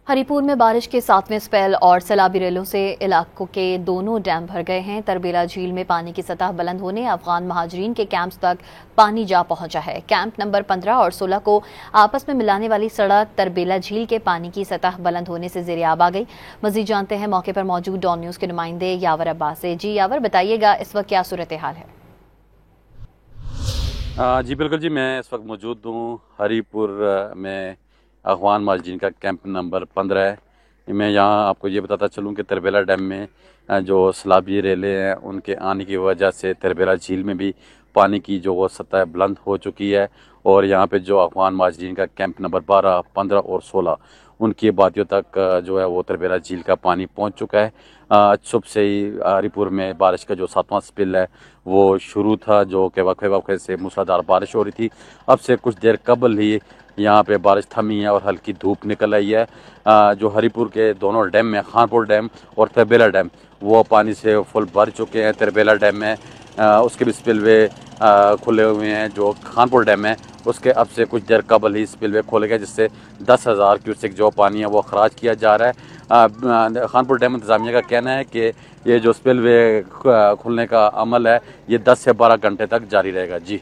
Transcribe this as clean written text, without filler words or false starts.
हरिपुर में बारिश के 7वें स्पेल और सैलाबी रेलों से इलाकों के दोनों डैम भर गए हैं। तरबेला झील में पानी की सतह बुलंद होने अफगान महाजरीन के कैंप्स तक पानी जा पहुंचा है। कैंप नंबर 15 और 16 को आपस में मिलाने वाली सड़क तरबेला झील के पानी की सतह बुलंद होने से ज़ेरे-आब आ गई। मजीद जानते हैं मौके पर मौजूद डॉन न्यूज़ के नुमाइंदे यावर अब्बास से। जी यावर, बताइएगा इस वक्त क्या सूरत हाल है? जी बिल्कुल जी, मैं इस वक्त मौजूद हूँ हरीपुर में। अफगान महाजरीन का कैंप नंबर 15 है। मैं यहाँ आपको ये बताता चलूँ कि तरबेला डैम में जो सैलाबी रेले हैं उनके आने की वजह से तरबेला झील में भी पानी की जो वो सतह बुलंद हो चुकी है। और यहाँ पे जो अफगान महाजरीन का कैंप नंबर 12, 15 और 16 उनकी आबादियों तक जो है वो तरबेला झील का पानी पहुँच चुका है। सुबह से ही हरीपुर में बारिश का जो 7वां स्पेल है वो शुरू था, जो कि वक्फे वक्फे से मूसलाधार बारिश हो रही थी। अब से कुछ देर कबल ही यहाँ पे बारिश थमी है और हल्की धूप निकल आई है। जो हरीपुर के दोनों डैम में, खानपुर डैम और तरबेला डैम, वो पानी से फुल भर चुके हैं। तरबेला डैम में उसके भी स्पिलवे खुले हुए हैं। जो खानपुर डैम है उसके अब से कुछ देर कबल ही स्पिलवे खोले गए, जिससे 10,000 क्यूसेक जो पानी है वो खराज किया जा रहा है। खानपुर डैम इंतजामिया का कहना है कि ये जो स्पिलवे खुलने का अमल है ये 10 से 12 घंटे तक जारी रहेगा। जी।